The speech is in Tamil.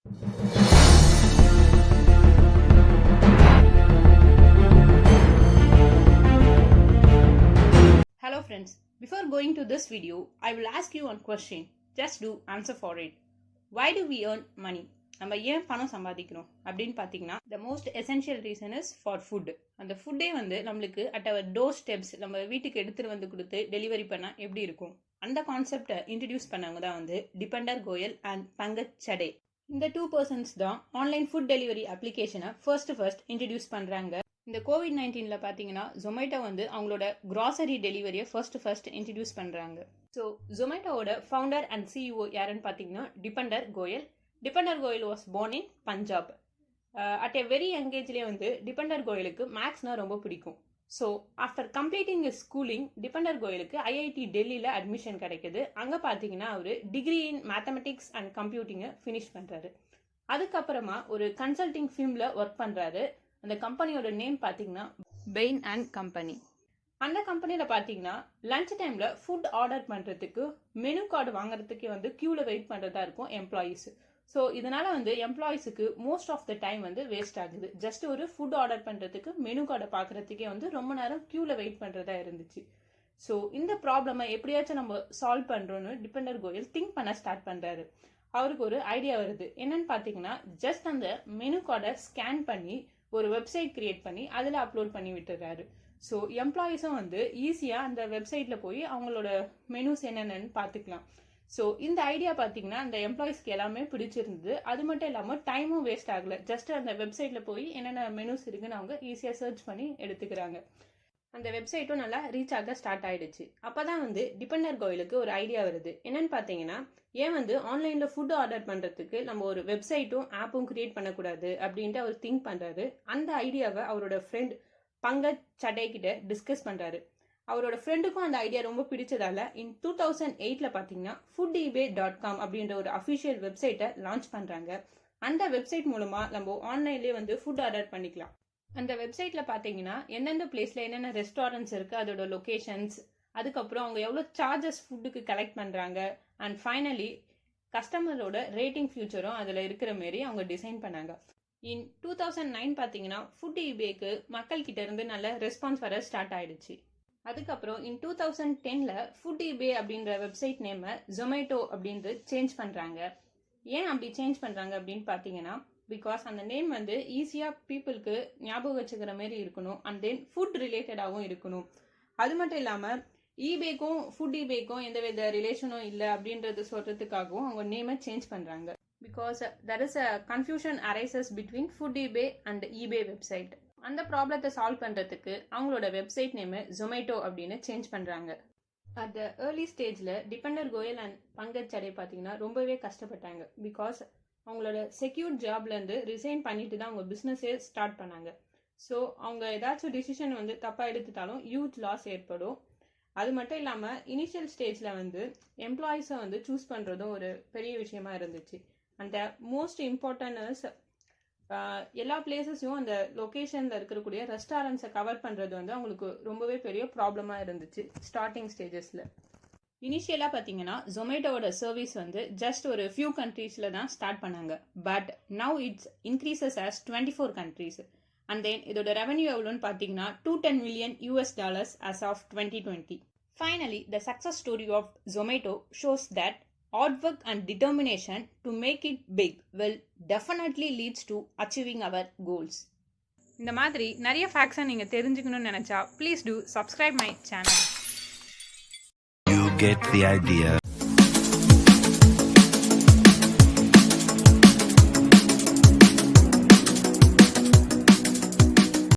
Hello friends, before going to this video, I will ask you one question. Just do answer for it. Why do we earn money? நம்ம ஏன் பணம் சம்பாதிக்கிறோம் அப்படின்னு பார்த்தீங்கன்னா the most essential reason is for food. அந்த ஃபுட்டே வந்து நம்மளுக்கு அட் அவர் டோர் ஸ்டெப்ஸ் நம்ம வீட்டுக்கு எடுத்துகிட்டு வந்து கொடுத்து டெலிவரி பண்ணால் எப்படி இருக்கும், அந்த கான்செப்டை இன்ட்ரடியூஸ் பண்ணவங்க தான் வந்து டிபெண்டர் கோயல் அண்ட் பங்கஜ் சடே. இந்த 2 persons தான் ஆன்லைன் ஃபுட் டெலிவரி அப்ளிகேஷனை ஃபர்ஸ்ட் இன்ட்ரடியூஸ் பண்ணுறாங்க. இந்த கோவிட்-19 பார்த்தீங்கன்னா ஜொமேட்டோ வந்து அவங்களோட கிராசரி டெலிவரியை ஃபர்ஸ்ட் இன்ட்ரடியூஸ் பண்ணுறாங்க. ஸோ ஜொமேட்டோவோட ஃபவுண்டர் அண்ட் சிஇஓ யாருன்னு பார்த்தீங்கன்னா Deepinder Goyal. Deepinder Goyal was born in Punjab. At a very young ஏஜ்லேயே வந்து டிபெண்டர் கோயலுக்கு மேக்ஸ்னால் ரொம்ப பிடிக்கும். So after completing is schooling Deepinder கோயலுக்கு ஐஐடி டெல்லியில் அட்மிஷன் கிடைக்குது. அங்கே பார்த்தீங்கன்னா அவர் டிகிரி இன் மேத்தமெட்டிக்ஸ் அண்ட் கம்ப்யூட்டிங்கை ஃபினிஷ் பண்ணுறாரு. அதுக்கப்புறமா ஒரு கன்சல்டிங் ஃபிலிமில் ஒர்க் பண்ணுறாரு. அந்த கம்பெனியோட நேம் பார்த்தீங்கன்னா பெயின் அண்ட் கம்பெனி. அந்த கம்பெனியில் பார்த்தீங்கன்னா லஞ்ச் டைமில் ஃபுட் ஆர்டர் பண்ணுறதுக்கு மெனு கார்டு வாங்குறதுக்கே வந்து க்யூவில் வெயிட் பண்ணுறதா இருக்கும் எம்ப்ளாயீஸ். ஸோ இதனால் வந்து எம்ப்ளாயீஸுக்கு மோஸ்ட் ஆஃப் த டைம் வந்து வேஸ்ட் ஆகுது. ஜஸ்ட் ஒரு ஃபுட் ஆர்டர் பண்ணுறதுக்கு மெனு கார்டை பார்க்குறதுக்கே வந்து ரொம்ப நேரம் க்யூவில் வெயிட் பண்ணுறதா இருந்துச்சு. ஸோ இந்த ப்ராப்ளமை எப்படியாச்சும் நம்ம சால்வ் பண்ணுறோன்னு டிபெண்டர் கோயல் திங்க் பண்ண ஸ்டார்ட் பண்ணுறாரு. அவருக்கு ஒரு ஐடியா வருது. என்னன்னு பார்த்தீங்கன்னா ஜஸ்ட் அந்த மெனு கார்டை ஸ்கேன் பண்ணி ஒரு வெப்சைட் கிரியேட் பண்ணி அதில் அப்லோட் பண்ணி விட்டுறாரு. ஸோ எம்ப்ளாயீஸும் வந்து ஈஸியாக அந்த வெப்சைட்டில் போய் அவங்களோட மெனுஸ் என்னென்னு பார்த்துக்கலாம். ஸோ இந்த ஐடியா பார்த்தீங்கன்னா அந்த எம்ப்ளாயீஸ்க்கு எல்லாமே பிடிச்சிருந்தது. அது மட்டும் இல்லாமல் டைமும் வேஸ்ட் ஆகலை. ஜஸ்ட் அந்த வெப்சைட்டில் போய் என்னென்ன மெனுஸ் இருக்குன்னு அவங்க ஈஸியாக சர்ச் பண்ணி எடுத்துக்கிறாங்க. அந்த வெப்சைட்டும் நல்லா ரீச் ஆக ஸ்டார்ட் ஆகிடுச்சு. அப்போ தான் வந்து டிபெண்டர் கோயலுக்கு ஒரு ஐடியா வருது. என்னன்னு பார்த்தீங்கன்னா ஏன் வந்து ஆன்லைனில் ஃபுட் ஆர்டர் பண்ணுறதுக்கு நம்ம ஒரு வெப்சைட்டும் ஆப்பும் கிரியேட் பண்ணக்கூடாது அப்படின்ட்டு அவர் திங்க் பண்ணுறாரு. அந்த ஐடியாவை அவரோட ஃப்ரெண்ட் பங்கஜ் சடே கிட்ட டிஸ்கஸ் பண்ணுறாரு. அவரோட ஃப்ரெண்டுக்கும் அந்த ஐடியா ரொம்ப பிடிச்சதால இன் 2008 பார்த்தீங்கன்னா foodebay.com அப்படின்ற ஒரு அஃபிஷியல் வெப்சைட்டை லான்ச் பண்ணுறாங்க. அந்த வெப்சைட் மூலமாக நம்ம ஆன்லைன்லேயே வந்து ஃபுட் ஆர்டர் பண்ணிக்கலாம். அந்த வெப்சைட்டில் பார்த்தீங்கன்னா எந்தெந்த பிளேஸில் என்னென்ன ரெஸ்டாரண்ட்ஸ் இருக்குது, அதோட லொக்கேஷன்ஸ், அதுக்கப்புறம் அவங்க எவ்வளோ சார்ஜஸ் ஃபுட்டுக்கு கலெக்ட் பண்ணுறாங்க, அண்ட் ஃபைனலி கஸ்டமரோட ரேட்டிங் ஃபியூச்சரும் அதில் இருக்கிற மாரி அவங்க டிசைன் பண்ணாங்க. இன் 2009 பார்த்தீங்கன்னா ஃபுட் ஈபேக்கு மக்கள்கிட்ட இருந்து நல்ல ரெஸ்பான்ஸ் வர ஸ்டார்ட் ஆயிடுச்சு. அதுக்கப்புறம் இன் 2010 ஃபுட் ஈபே அப்படின்ற வெப்சைட் நேமை ஜொமேட்டோ அப்படின்ட்டு சேஞ்ச் பண்ணுறாங்க. ஏன் அப்படி சேஞ்ச் பண்ணுறாங்க அப்படின்னு பார்த்தீங்கன்னா பிகாஸ் அந்த நேம் வந்து ஈஸியாக பீப்புளுக்கு ஞாபகம் வச்சுக்கிற மாரி இருக்கணும், அண்ட் தென் ஃபுட் ரிலேட்டடாகவும் இருக்கணும். அது மட்டும் இல்லாமல் ஈபேக்கும் ஃபுட் ஈபேக்கும் எந்த வித ரிலேஷனும் இல்லை அப்படின்றது சொல்கிறதுக்காகவும் அவங்க நேமை சேஞ்ச் பண்ணுறாங்க. Because there is a confusion arises between food eBay and eBay website. அந்த ப்ராப்ளத்தை சால்வ் பண்ணுறதுக்கு அவங்களோட வெப்சைட் நேமை ஜொமேட்டோ அப்படின்னு சேஞ்ச் பண்ணுறாங்க. அட் த ஏர்லி ஸ்டேஜில் டிபெண்டர் கோயல் அண்ட் பங்கஜ் சடே பார்த்தீங்கன்னா ரொம்பவே கஷ்டப்பட்டாங்க. பிகாஸ் அவங்களோட செக்யூர் ஜாப்லேருந்து ரிசைன் பண்ணிட்டு தான் அவங்க பிஸ்னஸே ஸ்டார்ட் பண்ணாங்க. ஸோ அவங்க ஏதாச்சும் டிசிஷன் வந்து தப்பாக எடுத்துட்டாலும் ஹியூஜ் லாஸ் ஏற்படும். அது மட்டும் இல்லாமல் இனிஷியல் ஸ்டேஜில் வந்து எம்ப்ளாயீஸை வந்து சூஸ் பண்ணுறதும் ஒரு பெரிய விஷயமா இருந்துச்சு. அந்த மோஸ்ட் இம்பார்ட்டன்ட் இஸ் எல்லா பிளேசஸையும் அந்த லொக்கேஷனில் இருக்கக்கூடிய ரெஸ்டாரண்ட்ஸை கவர் பண்ணுறது வந்து அவங்களுக்கு ரொம்பவே பெரிய ப்ராப்ளமாக இருந்துச்சு ஸ்டார்டிங் ஸ்டேஜஸில். இனிஷியலாக பார்த்தீங்கன்னா ஜொமேட்டோவோட சர்வீஸ் வந்து ஜஸ்ட் ஒரு ஃபியூ கண்ட்ரீஸில் தான் ஸ்டார்ட் பண்ணாங்க. But now it's increases as 24 countries. And then இதோட ரெவன்யூ எவ்வளோன்னு பார்த்தீங்கன்னா $210 million as of 2020. Finally, the success story of Zomato shows that hard work and determination to make it big will definitely leads to achieving our goals. இந்த மாதிரி நிறைய ஃபேக்ட்ஸை நீங்கள் தெரிஞ்சுக்கணும்னு நினச்சா please do subscribe my channel. You get the idea.